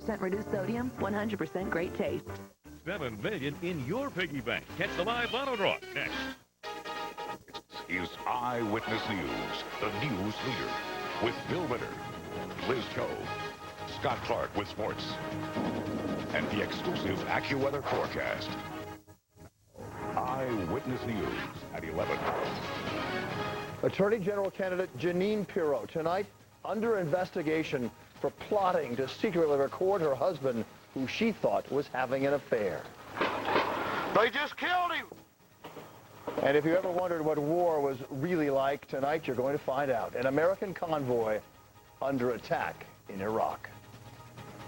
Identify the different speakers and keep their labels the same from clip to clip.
Speaker 1: reduced sodium, 100% great taste.
Speaker 2: $7 million in your piggy bank. Catch the live auto draw next.
Speaker 3: Is Eyewitness News, the news leader, with Bill Ritter, Liz Cho, Scott Clark with sports, and the exclusive AccuWeather forecast. Eyewitness News at 11.
Speaker 4: Attorney General candidate Jeanine Pirro tonight under investigation for plotting to secretly record her husband, who she thought was having an affair.
Speaker 5: They just killed him!
Speaker 4: And if you ever wondered what war was really like, tonight you're going to find out. An American convoy under attack in Iraq.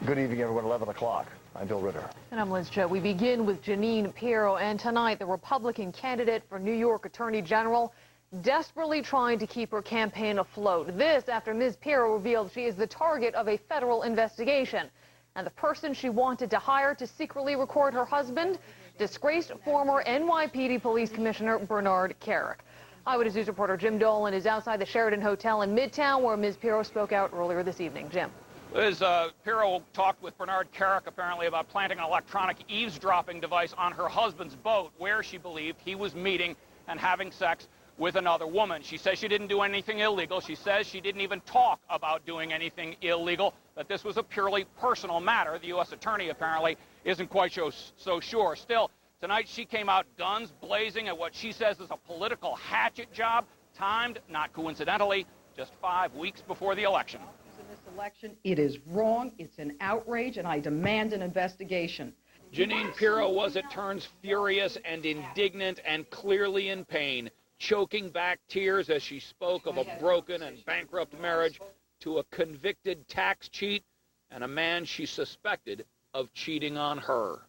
Speaker 4: Good evening, everyone. 11 o'clock. I'm Bill Ritter.
Speaker 6: And I'm Liz Cho. We begin with Jeanine Pirro, and tonight the Republican candidate for New York Attorney General desperately trying to keep her campaign afloat. This after Ms. Pirro revealed she is the target of a federal investigation. And the person she wanted to hire to secretly record her husband, disgraced former NYPD Police Commissioner Bernard Kerik. Eyewitness News reporter Jim Dolan is outside the Sheraton Hotel in Midtown, where Ms. Pirro spoke out earlier this evening. Jim.
Speaker 7: Liz, Pirro talked with Bernard Kerik apparently about planting an electronic eavesdropping device on her husband's boat, where she believed he was meeting and having sex with another woman. She says she didn't do anything illegal. She says she didn't even talk about doing anything illegal, that this was a purely personal matter. The U.S. attorney apparently isn't quite so sure. Still, tonight she came out guns blazing at what she says is a political hatchet job, timed, not coincidentally, just 5 weeks before the election.
Speaker 8: In this election, it is wrong, it's an outrage, and I demand an investigation.
Speaker 7: Jeanine Pirro was at turns furious and indignant and clearly in pain, choking back tears as she spoke of a broken and bankrupt marriage to a convicted tax cheat and a man she suspected of cheating on her.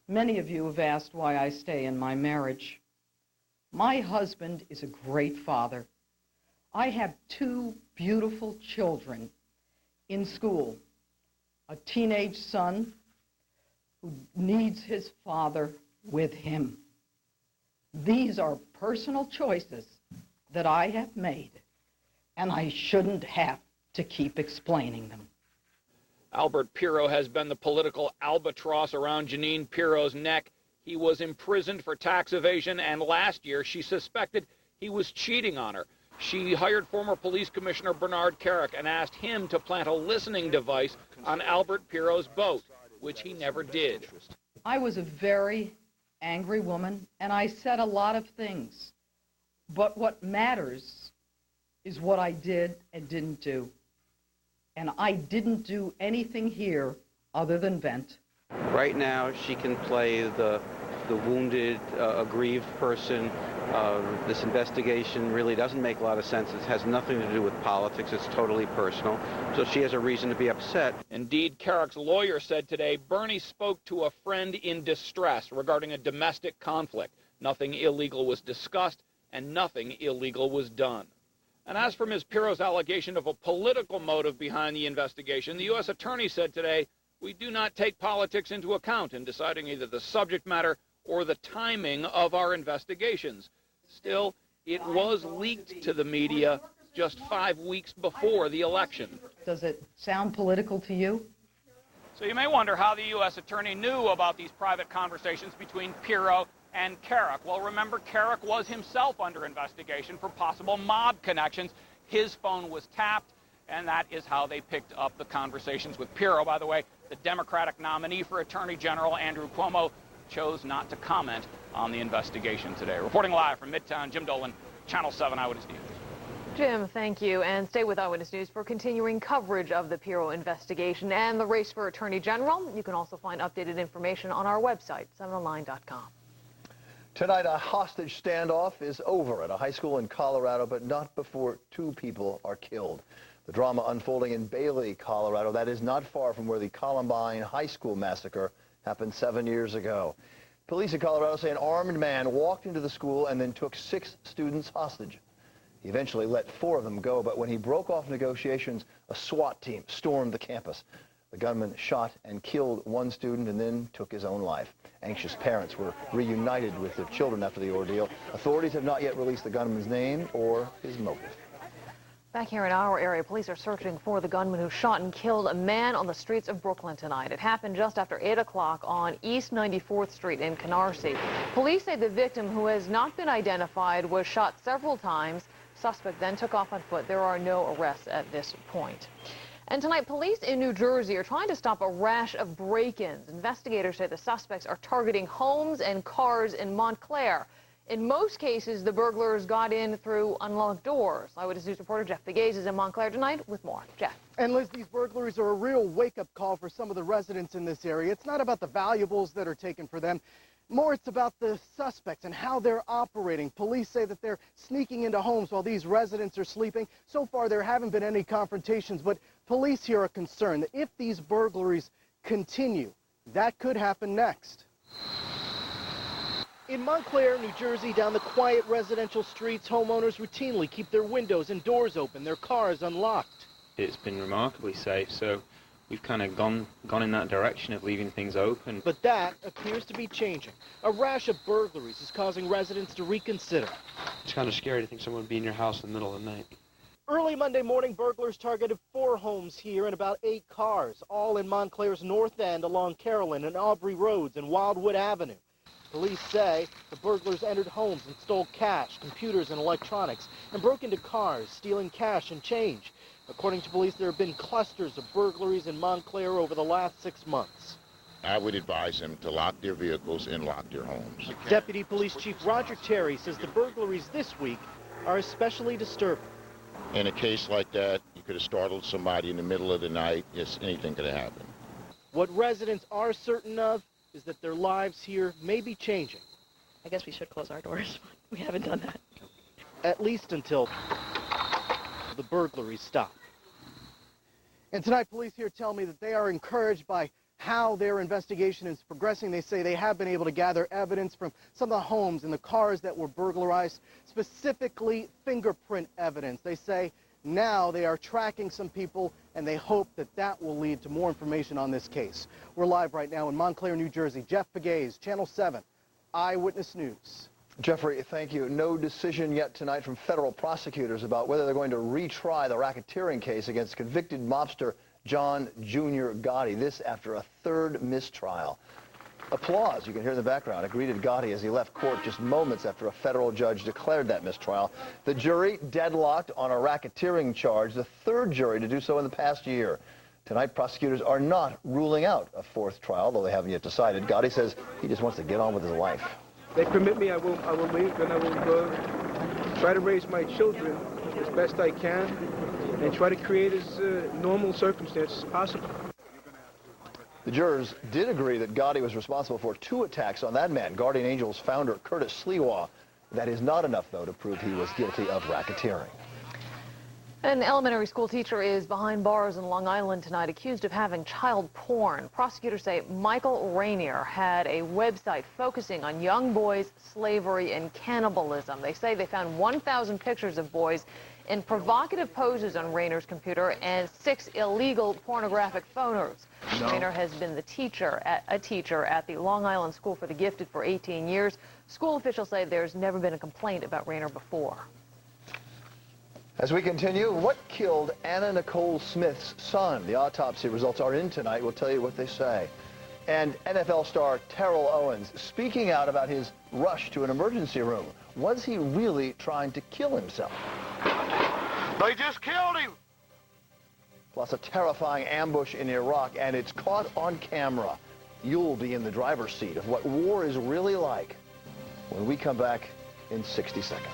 Speaker 8: Many of you have asked why I stay in my marriage. My husband is a great father. I have 2 beautiful children in school, a teenage son who needs his father with him. These are personal choices that I have made, and I shouldn't have to keep explaining them.
Speaker 7: Albert Pirro has been the political albatross around Jeanine Pirro's neck. He was imprisoned for tax evasion, and last year she suspected he was cheating on her. She hired former police commissioner Bernard Kerik and asked him to plant a listening device on Albert Pirro's boat, which he never did.
Speaker 8: I was a very angry woman, and I said a lot of things. But what matters is what I did and didn't do. And I didn't do anything here other than vent.
Speaker 9: Right now, she can play the wounded, aggrieved person. This investigation really doesn't make a lot of sense. It has nothing to do with politics. It's totally personal. So she has a reason to be upset.
Speaker 7: Indeed, Kerik's lawyer said today Bernie spoke to a friend in distress regarding a domestic conflict. Nothing illegal was discussed and nothing illegal was done. And as for Ms. Pirro's allegation of a political motive behind the investigation, the U.S. attorney said today, we do not take politics into account in deciding either the subject matter or the timing of our investigations. Still, it was leaked to the media just 5 weeks before the election.
Speaker 8: Does it sound political to you?
Speaker 7: So you may wonder how the U.S. attorney knew about these private conversations between Pirro and Kerik. Well, remember, Kerik was himself under investigation for possible mob connections. His phone was tapped, and that is how they picked up the conversations with Pirro. By the way, the Democratic nominee for Attorney General, Andrew Cuomo, chose not to comment on the investigation today. Reporting live from Midtown, Jim Dolan, Channel 7 Eyewitness News.
Speaker 6: Jim, thank you. And stay with Eyewitness News for continuing coverage of the Pirro investigation and the race for Attorney General. You can also find updated information on our website, 7online.com.
Speaker 4: Tonight, a hostage standoff is over at a high school in Colorado, but not before 2 people are killed. The drama unfolding in Bailey, Colorado, that is not far from where the Columbine High School massacre happened 7 years ago. Police in Colorado say an armed man walked into the school and then took 6 students hostage. He eventually let 4 of them go, but when he broke off negotiations, a SWAT team stormed the campus. The gunman shot and killed 1 student and then took his own life. Anxious parents were reunited with their children after the ordeal. Authorities have not yet released the gunman's name or his motive.
Speaker 6: Back here in our area, police are searching for the gunman who shot and killed a man on the streets of Brooklyn tonight. It happened just after 8 o'clock on East 94th Street in Canarsie. Police say the victim, who has not been identified, was shot several times. Suspect then took off on foot. There are no arrests at this point. And tonight, police in New Jersey are trying to stop a rash of break-ins. Investigators say the suspects are targeting homes and cars in Montclair. In most cases, the burglars got in through unlocked doors. Eyewitness News reporter Jeff Begase is in Montclair tonight with more. Jeff.
Speaker 10: And Liz, these burglaries are a real wake-up call for some of the residents in this area. It's not about the valuables that are taken for them. More, it's about the suspects and how they're operating. Police say that they're sneaking into homes while these residents are sleeping. So far, there haven't been any confrontations, but police here are concerned that if these burglaries continue, that could happen next. In Montclair, New Jersey, down the quiet residential streets, homeowners routinely keep their windows and doors open, their cars unlocked.
Speaker 11: It's been remarkably safe, so we've kind of gone in that direction of leaving things open.
Speaker 10: But that appears to be changing. A rash of burglaries is causing residents to reconsider.
Speaker 11: It's kind of scary to think someone would be in your house in the middle of the night.
Speaker 10: Early Monday morning, burglars targeted 4 homes here and about 8 cars, all in Montclair's north end along Carolyn and Aubrey Roads and Wildwood Avenue. Police say the burglars entered homes and stole cash, computers, and electronics, and broke into cars, stealing cash and change. According to police, there have been clusters of burglaries in Montclair over the last 6 months.
Speaker 5: I would advise them to lock their vehicles and lock their homes.
Speaker 10: Deputy Police Chief Roger Terry says the burglaries this week are especially disturbing.
Speaker 5: In a case like that, you could have startled somebody in the middle of the night. Yes, anything could have happened.
Speaker 10: What residents are certain of is that their lives here may be changing.
Speaker 12: I guess we should close our doors. We haven't done that.
Speaker 10: At least until the burglaries stop. And tonight, police here tell me that they are encouraged by how their investigation is progressing. They say they have been able to gather evidence from some of the homes and the cars that were burglarized, specifically fingerprint evidence. They say now they are tracking some people, and they hope that that will lead to more information on this case. We're live right now in Montclair, New Jersey. Jeff Begase, Channel 7, Eyewitness News.
Speaker 4: Jeffrey, thank you. No decision yet tonight from federal prosecutors about whether they're going to retry the racketeering case against convicted mobster John Jr. Gotti. This after a 3rd mistrial. Applause, you can hear in the background, greeted Gotti as he left court just moments after a federal judge declared that mistrial. The jury deadlocked on a racketeering charge, the 3rd jury to do so in the past year. Tonight, prosecutors are not ruling out a 4th trial, though they haven't yet decided. Gotti says he just wants to get on with his life.
Speaker 13: They permit me, I will leave, and I will try to raise my children as best I can and try to create as normal circumstances as possible.
Speaker 4: The jurors did agree that Gotti was responsible for 2 attacks on that man, Guardian Angels founder Curtis Sliwa. That is not enough, though, to prove he was guilty of racketeering.
Speaker 6: An elementary school teacher is behind bars in Long Island tonight, accused of having child porn. Prosecutors say Michael Rainier had a website focusing on young boys, slavery, and cannibalism. They say they found 1,000 pictures of boys in provocative poses on Rainier's computer and 6 illegal pornographic photos. Rainier has been a teacher at the Long Island School for the Gifted for 18 years. School officials say there's never been a complaint about Rainier before.
Speaker 4: As we continue, what killed Anna Nicole Smith's son? The autopsy results are in tonight. We'll tell you what they say. And NFL star Terrell Owens speaking out about his rush to an emergency room. Was he really trying to kill himself?
Speaker 5: They just killed him!
Speaker 4: Plus a terrifying ambush in Iraq, and it's caught on camera. You'll be in the driver's seat of what war is really like when we come back in 60 seconds.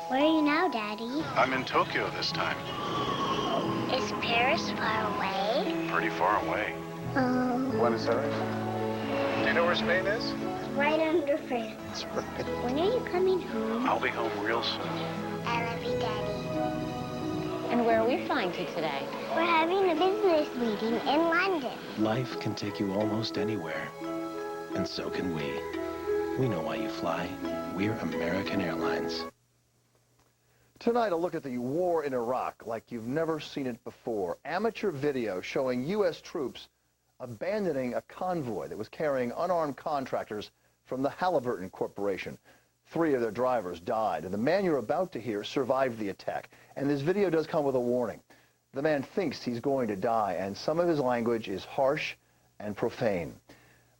Speaker 14: Where are you now, Daddy?
Speaker 15: I'm in Tokyo this time.
Speaker 14: Is Paris far away?
Speaker 15: Pretty far away.
Speaker 14: Buenos
Speaker 15: Aires. Do you know where Spain is?
Speaker 14: Right under France. When are you coming home?
Speaker 15: I'll be home real soon.
Speaker 14: I love today, Daddy.
Speaker 16: And where are we flying to today?
Speaker 14: We're having a business meeting in London.
Speaker 17: Life can take you almost anywhere, and so can we. We know why you fly. We're American Airlines.
Speaker 4: Tonight, a look at the war in Iraq like you've never seen it before. Amateur video showing U.S. troops abandoning a convoy that was carrying unarmed contractors from the Halliburton Corporation. 3 of their drivers died, and the man you're about to hear survived the attack. And this video does come with a warning. The man thinks he's going to die, and some of his language is harsh and profane.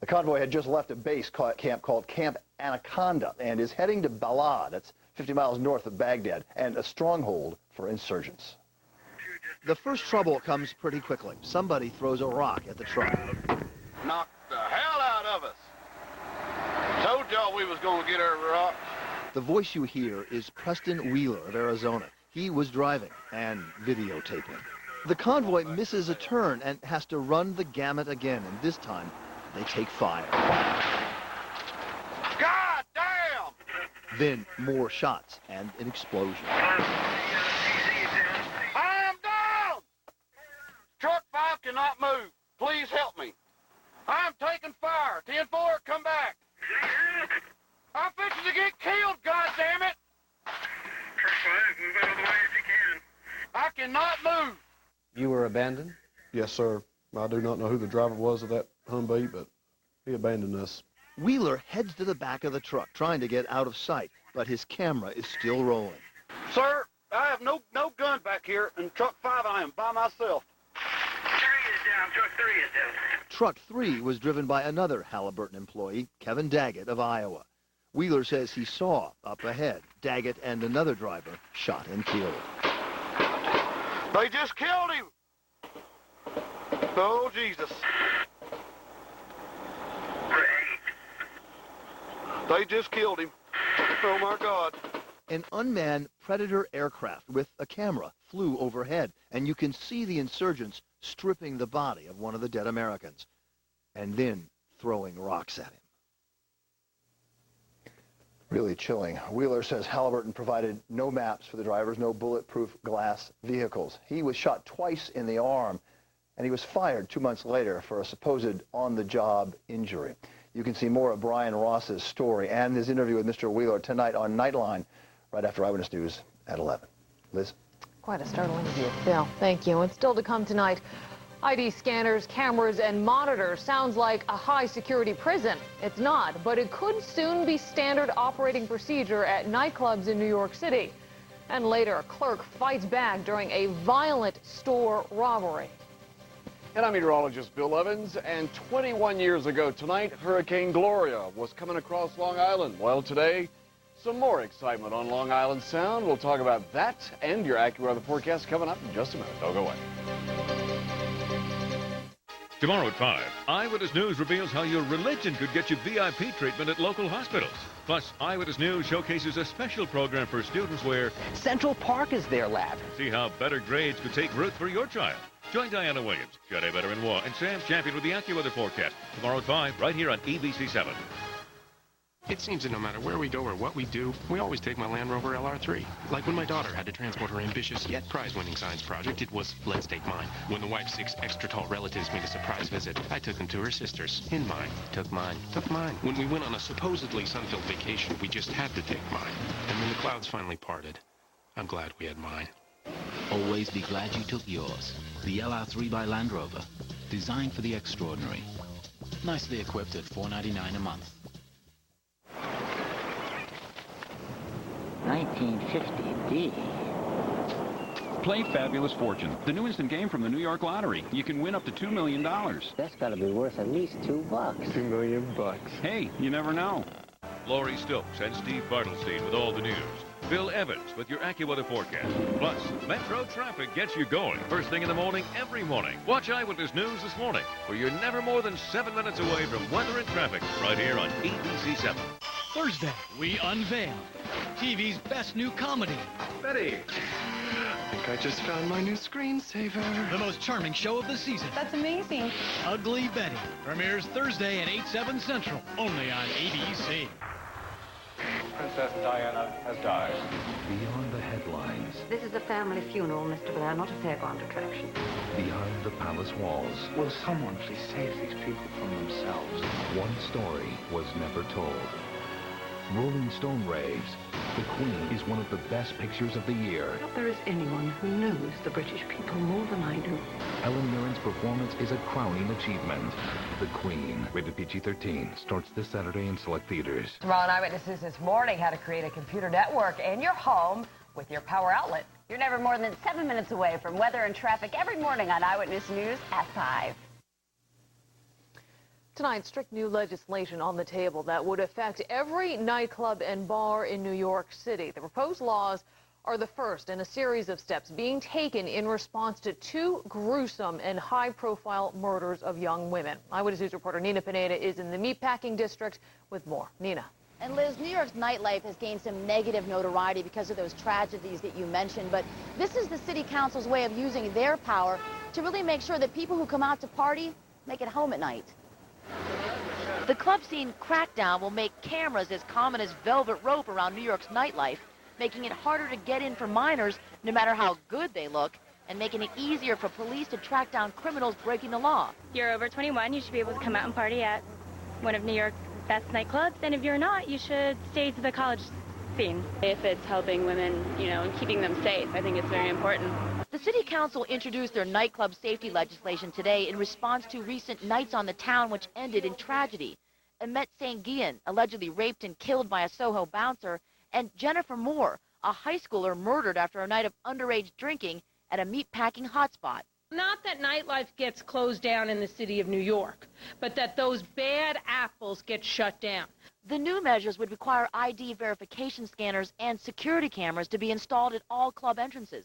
Speaker 4: The convoy had just left a base camp called Camp Anaconda and is heading to Balad, that's 50 miles north of Baghdad, and a stronghold for insurgents. The first trouble comes pretty quickly. Somebody throws a rock at the truck.
Speaker 18: Knocked the hell out of us. Told y'all we was going to get our rock.
Speaker 4: The voice you hear is Preston Wheeler of Arizona. He was driving and videotaping. The convoy misses a turn and has to run the gamut again, and this time they take fire.
Speaker 18: God damn!
Speaker 4: Then more shots and an explosion.
Speaker 18: I am down! Truck 5 cannot move. Please help me. I am taking fire. 10-4, come back. I'm fixing to get killed, goddammit! Truck 5, move out of the way if you can. I cannot move.
Speaker 19: You were abandoned?
Speaker 20: Yes, sir. I do not know who the driver was of that Humvee, but he abandoned us.
Speaker 4: Wheeler heads to the back of the truck, trying to get out of sight, but his camera is still rolling.
Speaker 18: Sir, I have no gun back here. In truck 5, I am by myself. 3 is down. Truck 3 is down.
Speaker 4: Truck 3 was driven by another Halliburton employee, Kevin Daggett of Iowa. Wheeler says he saw, up ahead, Daggett and another driver shot and killed.
Speaker 18: They just killed him. Oh, Jesus. They just killed him. Oh, my God.
Speaker 4: An unmanned Predator aircraft with a camera flew overhead, and you can see the insurgents stripping the body of one of the dead Americans and then throwing rocks at him. Really chilling. Wheeler says Halliburton provided no maps for the drivers, no bulletproof glass vehicles. He was shot twice in the arm, and he was fired 2 months later for a supposed on-the-job injury. You can see more of Brian Ross's story and his interview with Mr. Wheeler tonight on Nightline, right after Eyewitness News at 11. Liz?
Speaker 6: Quite a startling interview. Bill, thank you. And still to come tonight, ID scanners, cameras, and monitors sounds like a high-security prison. It's not, but it could soon be standard operating procedure at nightclubs in New York City. And later, a clerk fights back during a violent store robbery.
Speaker 21: And I'm meteorologist Bill Evans, and 21 years ago tonight, Hurricane Gloria was coming across Long Island. Well, today, some more excitement on Long Island Sound. We'll talk about that and your AccuWeather forecast coming up in just a minute. Don't go away.
Speaker 2: Tomorrow at 5, Eyewitness News reveals how your religion could get you VIP treatment at local hospitals. Plus, Eyewitness News showcases a special program for students where
Speaker 1: Central Park is their lab.
Speaker 2: See how better grades could take root for your child. Join Diana Williams, Jade Veteran-War, and Sam Champion with the AccuWeather forecast. Tomorrow at 5, right here on EBC 7.
Speaker 22: It seems that no matter where we go or what we do, we always take my Land Rover LR3. Like when my daughter had to transport her ambitious yet prize-winning science project, it was, let's take mine. When the wife's 6 extra-tall relatives made a surprise visit, I took them to her sisters. In mine. Took mine. Took mine. When we went on a supposedly sun-filled vacation, we just had to take mine. And when the clouds finally parted, I'm glad we had mine.
Speaker 23: Always be glad you took yours. The LR3 by Land Rover. Designed for the extraordinary. Nicely equipped at $4.99 a month.
Speaker 24: 1950D. Play Fabulous Fortune, the new instant game from the New York Lottery. You can win up to $2 million. That's got to be worth at least $2. $2 million. Hey, you never know.
Speaker 2: Lori Stokes and Steve Bartlestein with all the news. Bill Evans with your AccuWeather forecast. Plus, Metro traffic gets you going first thing in the morning every morning. Watch Eyewitness News this morning, where you're never more than 7 minutes away from weather and traffic right here on EBC 7.
Speaker 25: Thursday, we unveil TV's best new comedy.
Speaker 26: Betty, I think I just found my new screensaver.
Speaker 25: The most charming show of the season.
Speaker 27: That's amazing.
Speaker 25: Ugly Betty premieres Thursday at 8/7 Central, only on ABC.
Speaker 28: Princess Diana has died.
Speaker 29: Beyond the headlines,
Speaker 3: This is a family funeral, Mr. Blair, not a fairground attraction.
Speaker 7: Behind the palace walls,
Speaker 1: Will someone please save these people from themselves?
Speaker 7: one story was never told. Rolling Stone raves, The Queen is one of the best pictures of the year.
Speaker 3: Not there is anyone who knows the British people more than I do.
Speaker 7: Helen Mirren's performance is a crowning achievement. The Queen, rated PG-13, starts this Saturday in select theaters.
Speaker 8: Tomorrow on Eyewitnesses this morning, how to create a computer network in your home with your power outlet.
Speaker 16: You're never more than 7 minutes away from weather and traffic every morning on Eyewitness News at 5.
Speaker 6: Tonight, strict new legislation on the table that would affect every nightclub and bar in New York City. The proposed laws are the first in a series of steps being taken in response to 2 gruesome and high-profile murders of young women. Eyewitness News reporter Nina Pineda is in the meatpacking district with more. Nina.
Speaker 9: And Liz, New York's nightlife has gained some negative notoriety because of those tragedies that you mentioned, but this is the city council's way of using their power to really make sure that people who come out to party make it home at night. The club scene crackdown will make cameras as common as velvet rope around New York's nightlife, making it harder to get in for minors no matter how good they look, and making it easier for police to track down criminals breaking the law.
Speaker 11: You're over 21, you should be able to come out and party at one of New York's best nightclubs, and if you're not, you should stay to the college scene.
Speaker 12: If it's helping women, and keeping them safe, I think it's very important.
Speaker 9: The city council introduced their nightclub safety legislation today in response to recent nights on the town which ended in tragedy. Ahmet Sangian, allegedly raped and killed by a Soho bouncer, and Jennifer Moore, a high schooler murdered after a night of underage drinking at a meatpacking hotspot.
Speaker 19: Not that nightlife gets closed down in the city of New York, but that those bad apples get shut down.
Speaker 9: The new measures would require ID verification scanners and security cameras to be installed at all club entrances.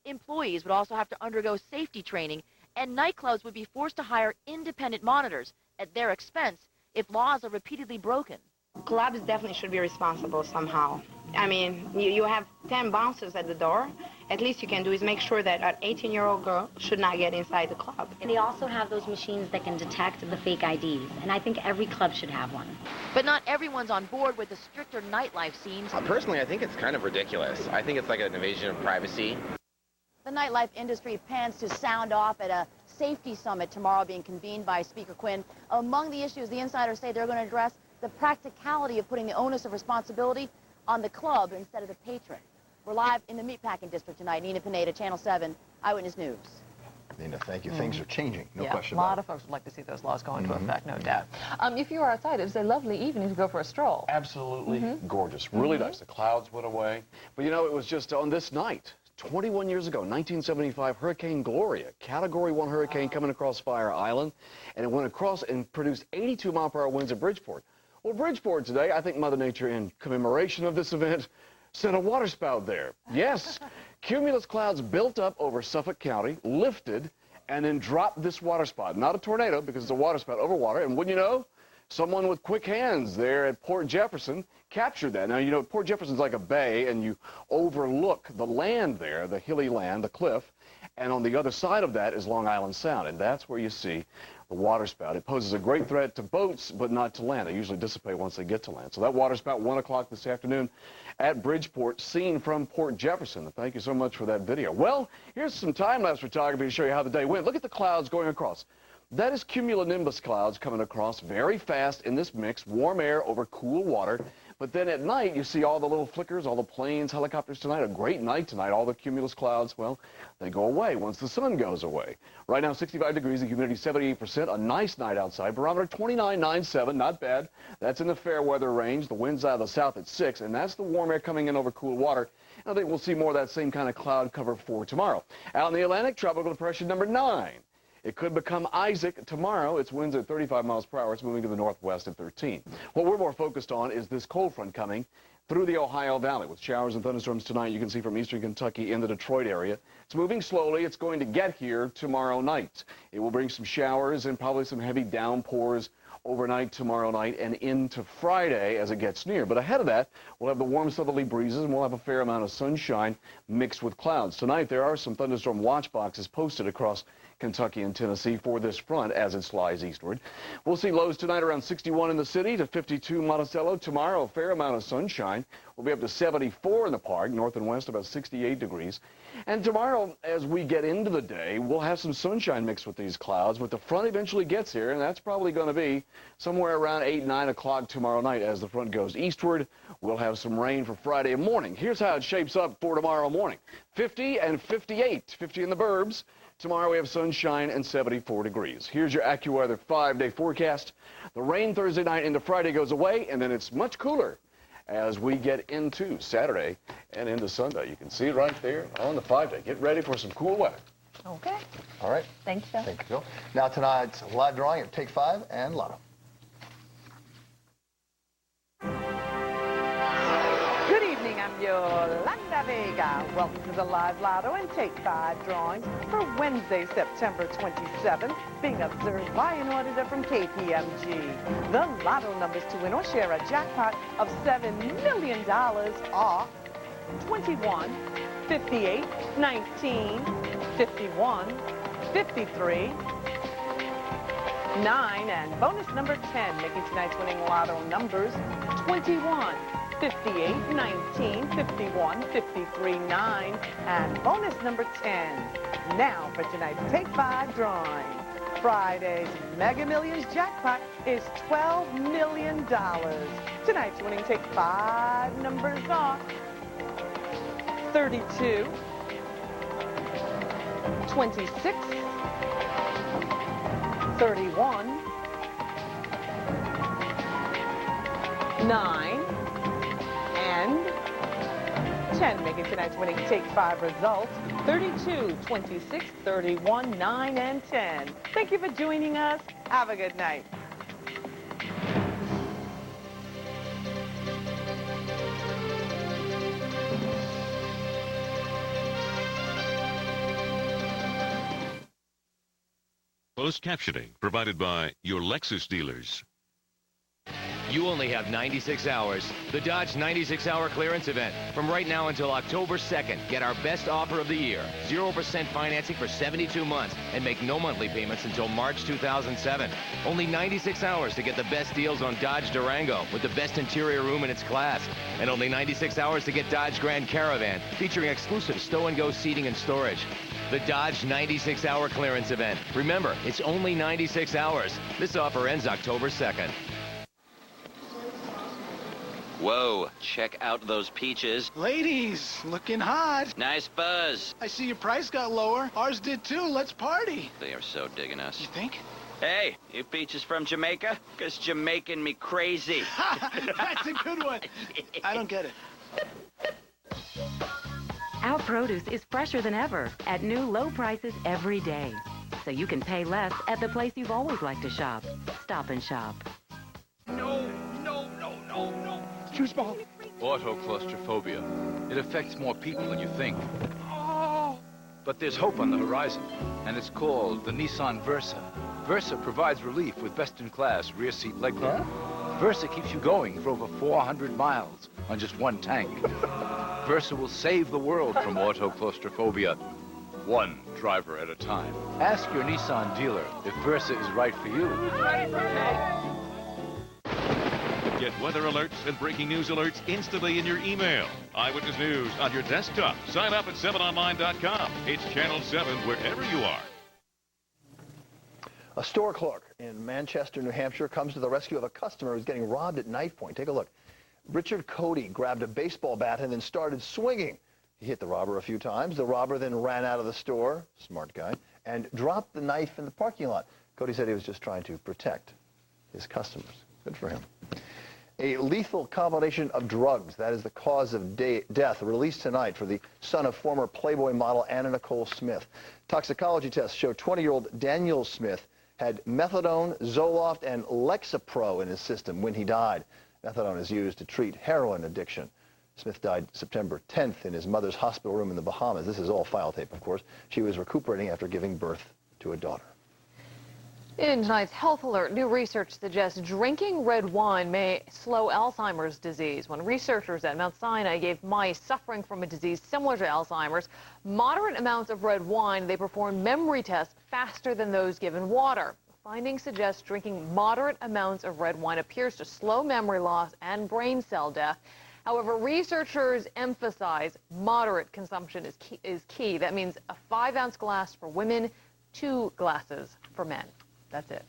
Speaker 9: Employees would also have to undergo safety training, and nightclubs would be forced to hire independent monitors at their expense if laws are repeatedly broken.
Speaker 27: Clubs definitely should be responsible somehow. I mean, you have 10 bouncers at the door. At least you can do is make sure that an 18-year-old girl should not get inside the club.
Speaker 16: And they also have those machines that can detect the fake IDs, and I think every club should have one.
Speaker 9: But not everyone's on board with the stricter nightlife scenes.
Speaker 28: Personally, I think it's kind of ridiculous. I think it's like an invasion of privacy.
Speaker 9: The nightlife industry plans to sound off at a safety summit tomorrow being convened by Speaker Quinn. Among the issues the insiders say they're going to address the practicality of putting the onus of responsibility on the club instead of the patron. We're live in the meatpacking district tonight. Nina Pineda, Channel 7, Eyewitness News.
Speaker 4: Nina, thank you. Things are changing, no
Speaker 6: yeah,
Speaker 4: question
Speaker 6: about it.
Speaker 4: about it.
Speaker 6: A lot of folks would like to see those laws go into effect, no doubt. If you were outside, it was a lovely evening to go for a stroll.
Speaker 21: Absolutely gorgeous. Really nice. The clouds went away. But it was just on this night, 21 years ago, 1975, Hurricane Gloria, Category 1 hurricane coming across Fire Island, and it went across and produced 82-mile-per-hour winds at Bridgeport. Well, Bridgeport today, I think Mother Nature, in commemoration of this event, sent a waterspout there. Yes, cumulus clouds built up over Suffolk County, lifted, and then dropped this waterspout. Not a tornado, because it's a waterspout over water, and wouldn't you know, someone with quick hands there at Port Jefferson captured that. Now, Port Jefferson's like a bay, and you overlook the land there, the hilly land, the cliff, and on the other side of that is Long Island Sound, and that's where you see the waterspout. It poses a great threat to boats, but not to land. They usually dissipate once they get to land. So that waterspout, 1 o'clock this afternoon at Bridgeport, seen from Port Jefferson. Thank you so much for that video. Well, here's some time-lapse photography to show you how the day went. Look at the clouds going across. That is cumulonimbus clouds coming across very fast in this mix, warm air over cool water. But then at night, you see all the little flickers, all the planes, helicopters tonight. A great night tonight. All the cumulus clouds, well, they go away once the sun goes away. Right now, 65 degrees, the humidity 78%. A nice night outside. Barometer 29.97, not bad. That's in the fair weather range. The wind's out of the south at 6, and that's the warm air coming in over cool water. And I think we'll see more of that same kind of cloud cover for tomorrow. Out in the Atlantic, tropical depression number 9. It could become Isaac tomorrow. Its winds at 35 miles per hour. It's moving to the northwest at 13. What we're more focused on is this cold front coming through the Ohio Valley with showers and thunderstorms tonight. You can see from eastern Kentucky in the Detroit area. It's moving slowly. It's going to get here tomorrow night. It will bring some showers and probably some heavy downpours overnight tomorrow night and into Friday as it gets near. But ahead of that, we'll have the warm southerly breezes and we'll have a fair amount of sunshine mixed with clouds. Tonight, there are some thunderstorm watch boxes posted across Kentucky and Tennessee for this front as it slides eastward. We'll see lows tonight around 61 in the city to 52 Monticello. Tomorrow, a fair amount of sunshine. We'll be up to 74 in the park, north and west about 68 degrees. And tomorrow, as we get into the day, we'll have some sunshine mixed with these clouds, but the front eventually gets here, and that's probably going to be somewhere around 8, 9 o'clock tomorrow night as the front goes eastward. We'll have some rain for Friday morning. Here's how it shapes up for tomorrow morning. 50 and 58, 50 in the burbs. Tomorrow we have sunshine and 74 degrees. Here's your AccuWeather 5-day forecast. The rain Thursday night into Friday goes away, and then it's much cooler as we get into Saturday and into Sunday. You can see it right there on the 5-day. Get ready for some cool weather.
Speaker 9: Okay.
Speaker 4: All right.
Speaker 9: Thanks, Phil.
Speaker 4: Thank you, Phil. Now tonight's live drawing at Take 5 and Lotto.
Speaker 5: Good evening, I'm Yolanda Vega. Welcome to the Live Lotto and Take 5 drawings for Wednesday, September 27th, being observed by an auditor from KPMG. The Lotto numbers to win or share a jackpot of $7 million are 21, 58, 19, 51, 53, 9, and bonus number 10, making tonight's winning Lotto numbers 21, 58, 19, 51, 53, 9, and bonus number 10. Now for tonight's Take 5 drawing. Friday's Mega Millions jackpot is $12 million. Tonight's winning Take 5 numbers are 32, 26, 31, 9, and 10, making tonight's winning Take 5 results 32, 26, 31, 9, and 10. Thank you for joining us. Have a good night.
Speaker 2: Closed captioning provided by your Lexus dealers.
Speaker 10: You only have 96 hours. The Dodge 96-hour clearance event. From right now until October 2nd, get our best offer of the year. 0% financing for 72 months and make no monthly payments until March 2007. Only 96 hours to get the best deals on Dodge Durango with the best interior room in its class. And only 96 hours to get Dodge Grand Caravan featuring exclusive stow-and-go seating and storage. The Dodge 96-hour clearance event. Remember, it's only 96 hours. This offer ends October 2nd.
Speaker 13: Whoa, check out those peaches.
Speaker 25: Ladies, looking hot.
Speaker 13: Nice buzz.
Speaker 25: I see your price got lower. Ours did too. Let's party.
Speaker 13: They are so digging us.
Speaker 25: You think?
Speaker 13: Hey, you peaches from Jamaica? 'Cause Jamaican me crazy.
Speaker 25: That's a good one. I don't get it.
Speaker 14: Our produce is fresher than ever at new low prices every day. So you can pay less at the place you've always liked to shop. Stop and Shop.
Speaker 13: No.
Speaker 15: Juice ball. Autoclaustrophobia. It affects more people than you think.
Speaker 13: Oh.
Speaker 15: But there's hope on the horizon, and it's called the Nissan Versa. Versa provides relief with best-in-class rear seat legroom. Versa keeps you going for over 400 miles on just one tank. Versa will save the world from autoclaustrophobia, one driver at a time. Ask your Nissan dealer if Versa is right for you.
Speaker 2: Get weather alerts and breaking news alerts instantly in your email. Eyewitness News on your desktop. Sign up at 7online.com. It's Channel 7 wherever you are.
Speaker 4: A store clerk in Manchester, New Hampshire comes to the rescue of a customer who's getting robbed at knife point. Take a look. Richard Cody grabbed a baseball bat and then started swinging. He hit the robber a few times. The robber then ran out of the store, smart guy, and dropped the knife in the parking lot. Cody said he was just trying to protect his customers. Good for him. A lethal combination of drugs, that is the cause of death, released tonight for the son of former Playboy model Anna Nicole Smith. Toxicology tests show 20-year-old Daniel Smith had methadone, Zoloft, and Lexapro in his system when he died. Methadone is used to treat heroin addiction. Smith died September 10th in his mother's hospital room in the Bahamas. This is all file tape, of course. She was recuperating after giving birth to a daughter.
Speaker 6: In tonight's Health Alert, new research suggests drinking red wine may slow Alzheimer's disease. When researchers at Mount Sinai gave mice suffering from a disease similar to Alzheimer's moderate amounts of red wine, they performed memory tests faster than those given water. Findings suggest drinking moderate amounts of red wine appears to slow memory loss and brain cell death. However, researchers emphasize moderate consumption is key. That means a 5-ounce glass for women, 2 glasses for men. That's it.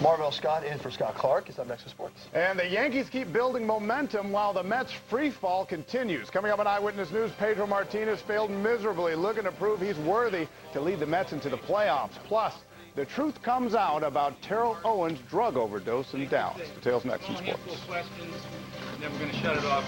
Speaker 4: Marvell Scott in for Scott Clark is up next with sports.
Speaker 1: And the Yankees keep building momentum while the Mets' free fall continues. Coming up on Eyewitness News, Pedro Martinez failed miserably, looking to prove he's worthy to lead the Mets into the playoffs. Plus, the truth comes out about Terrell Owens' drug overdose in Dallas. Details next in sports.
Speaker 17: Never going to shut it off.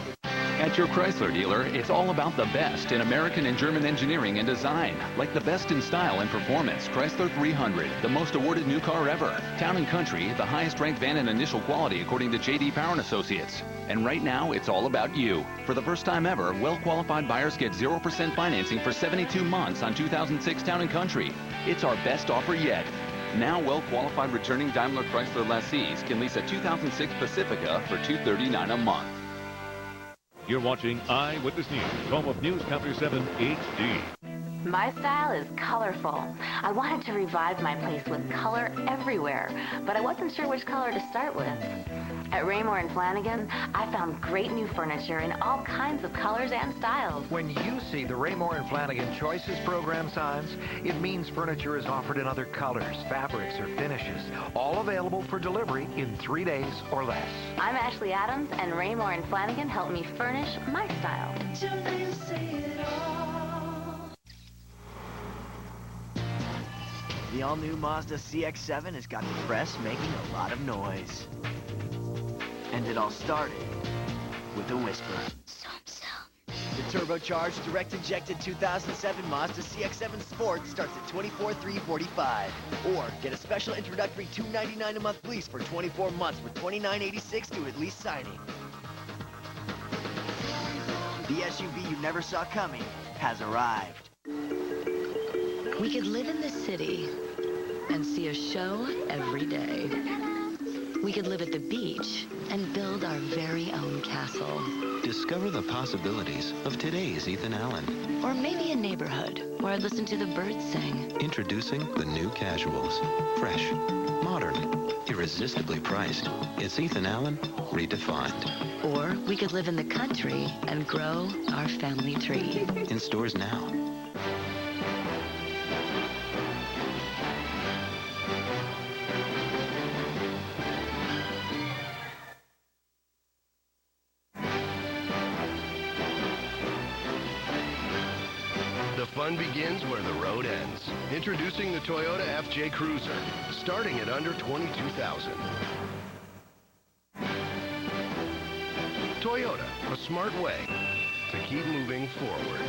Speaker 18: At your Chrysler dealer, it's all about the best in American and German engineering and design. Like the best in style and performance, Chrysler 300, the most awarded new car ever. Town & Country, the highest ranked van in initial quality according to J.D. Power & Associates. And right now, it's all about you. For the first time ever, well-qualified buyers get 0% financing for 72 months on 2006 Town & Country. It's our best offer yet. Now, well-qualified returning Daimler Chrysler lessees can lease a 2006 Pacifica for $239 a month.
Speaker 2: You're watching Eyewitness News, home of News Counter 7 HD.
Speaker 14: My style is colorful. I wanted to revive my place with color everywhere, but I wasn't sure which color to start with. At Raymore & Flanigan, I found great new furniture in all kinds of colors and styles.
Speaker 20: When you see the Raymore & Flanigan Choices program signs, it means furniture is offered in other colors, fabrics, or finishes, all available for delivery in 3 days or less.
Speaker 14: I'm Ashley Adams, and Raymore & Flanigan helped me furnish my style.
Speaker 22: The all-new Mazda CX-7 has got the press making a lot of noise. And it all started with a whisper. The turbocharged, direct-injected 2007 Mazda CX-7 Sport starts at $24,345. Or get a special introductory $299 a month lease for 24 months with $29.86 due at lease signing. The SUV you never saw coming has arrived.
Speaker 23: We could live in the city and see a show every day. We could live at the beach and build our very own castle.
Speaker 24: Discover the possibilities of today's Ethan Allen.
Speaker 23: Or maybe a neighborhood where I listen to the birds sing.
Speaker 24: Introducing the new Casuals. Fresh, modern, irresistibly priced. It's Ethan Allen redefined.
Speaker 23: Or we could live in the country and grow our family tree.
Speaker 24: In stores now.
Speaker 26: The fun begins where the road ends. Introducing the Toyota FJ Cruiser, starting at under $22,000. Toyota, a smart way to keep moving forward.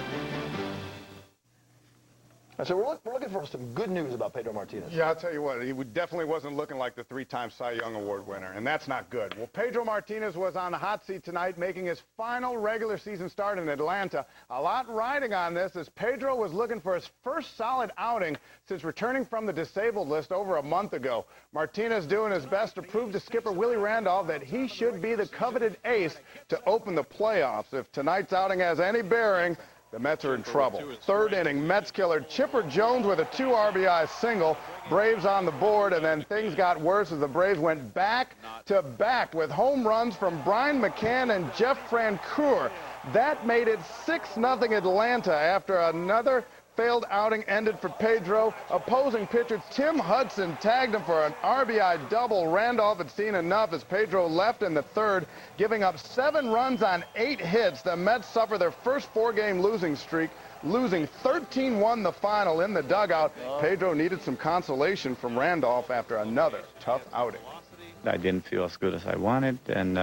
Speaker 4: So we're looking for some good news about Pedro Martinez.
Speaker 1: Yeah, I'll tell you what, he definitely wasn't looking like the 3-time Cy Young Award winner, and that's not good. Well, Pedro Martinez was on the hot seat tonight, making his final regular season start in Atlanta. A lot riding on this as Pedro was looking for his first solid outing since returning from the disabled list over a month ago. Martinez doing his best to prove to skipper Willie Randolph that he should be the coveted ace to open the playoffs. If tonight's outing has any bearing, the Mets are in trouble. Third inning, Mets killer Chipper Jones with a 2 RBI single. Braves on the board, and then things got worse as the Braves went back-to-back with home runs from Brian McCann and Jeff Francoeur. That made it 6-0 Atlanta after another failed outing ended for Pedro. Opposing pitcher Tim Hudson tagged him for an RBI double. Randolph had seen enough as Pedro left in the third, giving up 7 runs on 8 hits. The Mets suffer their first 4-game losing streak, losing 13-1 the final in the dugout. Pedro needed some consolation from Randolph after another tough outing.
Speaker 29: I didn't feel as good as I wanted, and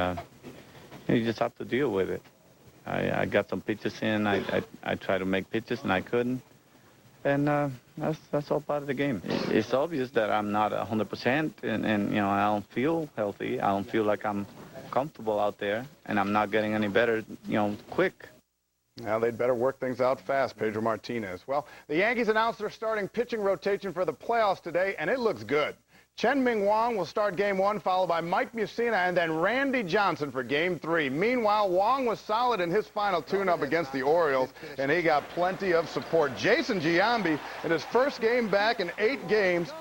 Speaker 29: you just have to deal with it. I got some pitches in. I tried to make pitches, and I couldn't. And that's all part of the game. It's obvious that I'm not 100%, and you know, I don't feel healthy. I don't feel like I'm comfortable out there, and I'm not getting any better, you know, quick.
Speaker 1: Now they'd better work things out fast, Pedro Martinez. Well, the Yankees announced their starting pitching rotation for the playoffs today, and it looks good. Chen-Ming Wong will start Game 1, followed by Mike Mussina and then Randy Johnson for Game 3. Meanwhile, Wong was solid in his final tune-up against the Orioles, and he got plenty of support. Jason Giambi, in his first game back in 8 games,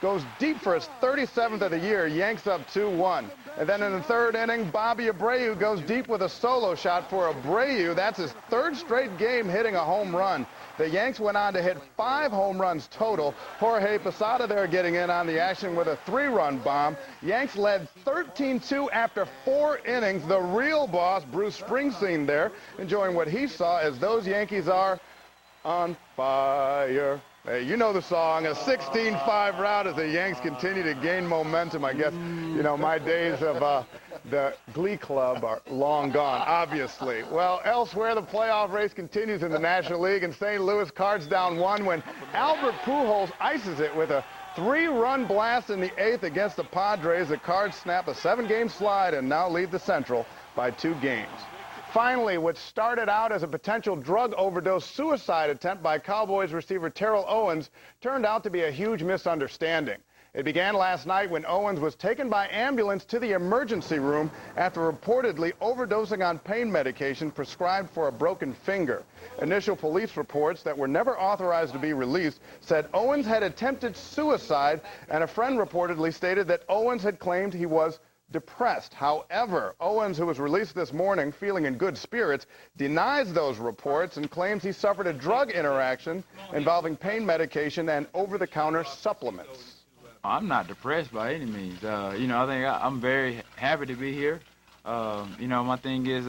Speaker 1: goes deep for his 37th of the year, yanks up 2-1. And then in the third inning, Bobby Abreu goes deep with a solo shot for Abreu. That's his 3rd straight game hitting a home run. The Yanks went on to hit 5 home runs total. Jorge Posada there getting in on the action with a 3-run bomb. Yanks led 13-2 after 4 innings. The real boss, Bruce Springsteen, there, enjoying what he saw as those Yankees are on fire. Hey, you know the song, a 16-5 rout as the Yanks continue to gain momentum. I guess, you know, my days of the Glee Club are long gone, obviously. Well, elsewhere, the playoff race continues in the National League, and St. Louis Cards down 1 when Albert Pujols ices it with a 3-run blast in the 8th against the Padres. The Cards snap a 7-game slide and now lead the Central by 2 games. Finally, what started out as a potential drug overdose suicide attempt by Cowboys receiver Terrell Owens turned out to be a huge misunderstanding. It began last night when Owens was taken by ambulance to the emergency room after reportedly overdosing on pain medication prescribed for a broken finger. Initial police reports that were never authorized to be released said Owens had attempted suicide, and a friend reportedly stated that Owens had claimed he was depressed. However, Owens, who was released this morning feeling in good spirits, denies those reports and claims he suffered a drug interaction involving pain medication and over-the-counter supplements.
Speaker 3: I'm not depressed by any means. You know, I think I'm very happy to be here. You know, my thing is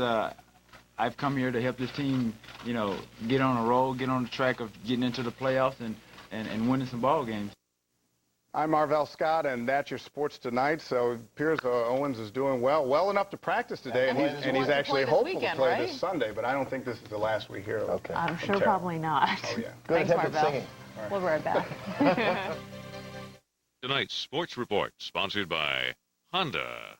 Speaker 3: I've come here to help this team, you know, get on a roll, get on the track of getting into the playoffs and winning some ball games.
Speaker 1: I'm Marvell Scott, and that's your sports tonight. So it appears Owens is doing well enough to practice today, and he's actually hopeful to play this Sunday. But I don't think this is the last we hear of him.
Speaker 7: I'm sure probably not.
Speaker 1: Oh, yeah.
Speaker 7: Thanks, Marvell.
Speaker 1: Right.
Speaker 7: We'll be right back.
Speaker 2: Tonight's sports report, sponsored by Honda.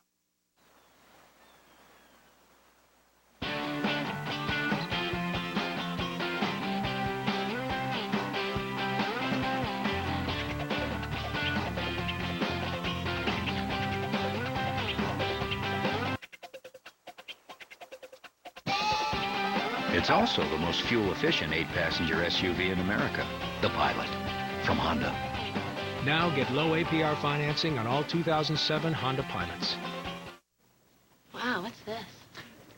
Speaker 8: It's also the most fuel-efficient 8-passenger SUV in America, the Pilot, from Honda.
Speaker 11: Now get low APR financing on all 2007 Honda Pilots.
Speaker 12: Wow, what's this?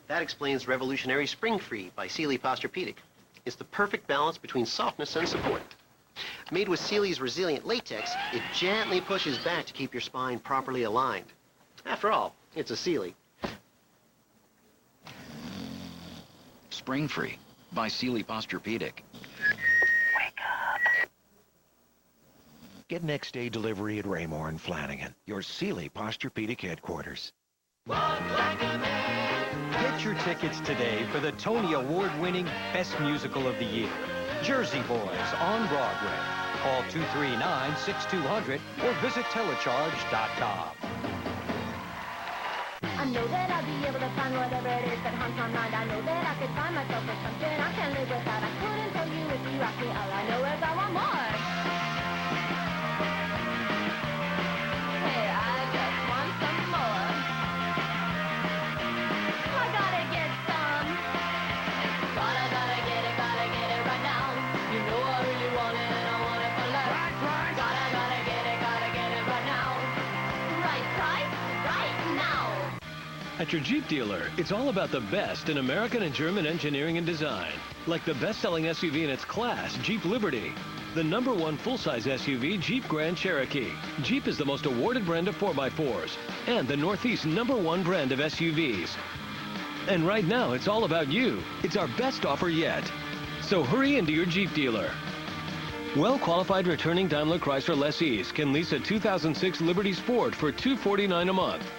Speaker 12: That explains Revolutionary Spring Free by Sealy Posturepedic. It's the perfect balance between softness and support. Made with Sealy's resilient latex, it gently pushes back to keep your spine properly aligned. After all, it's a Sealy.
Speaker 8: Spring Free by Sealy Posturepedic.
Speaker 20: Get next-day delivery at Raymore and Flanagan, your Sealy Posturepedic headquarters.
Speaker 16: Get your tickets today for the Tony Award-winning Best Musical of the Year, Jersey Boys on Broadway. Call 239-6200 or visit telecharge.com.
Speaker 19: I know that I'll be able to find whatever it is that haunts my mind. I know that I could find myself with something I can't live without. I couldn't tell you if you asked me. All I know is I want more. Hey, I just want some more. I gotta get some. Gotta get it right now. You know I really want it and I want it for less. Right. Gotta get it right now. Right price, right now.
Speaker 25: At your Jeep dealer, it's all about the best in American and German engineering and design. Like the best-selling SUV in its class, Jeep Liberty. The #1 full-size SUV, Jeep Grand Cherokee. Jeep is the most awarded brand of 4x4s and the Northeast's #1 brand of SUVs. And right now, it's all about you. It's our best offer yet. So hurry into your Jeep dealer. Well-qualified returning Daimler Chrysler lessees can lease a 2006 Liberty Sport for $249 a month.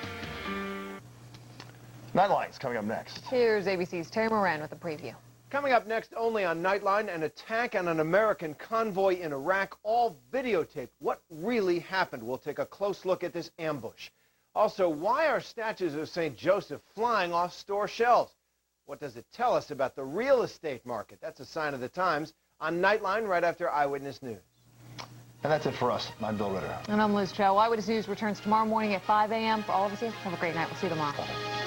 Speaker 4: Nightline's coming up next.
Speaker 6: Here's ABC's Terry Moran with a preview.
Speaker 27: Coming up next only on Nightline, an attack on an American convoy in Iraq, all videotaped. What really happened? We'll take a close look at this ambush. Also, why are statues of St. Joseph flying off store shelves? What does it tell us about the real estate market? That's a sign of the times on Nightline right after Eyewitness News.
Speaker 4: And that's it for us. I'm Bill Ritter.
Speaker 6: And I'm Liz Cho. Eyewitness News returns tomorrow morning at 5 a.m. For all of us here, have a great night. We'll see you tomorrow.
Speaker 4: Bye.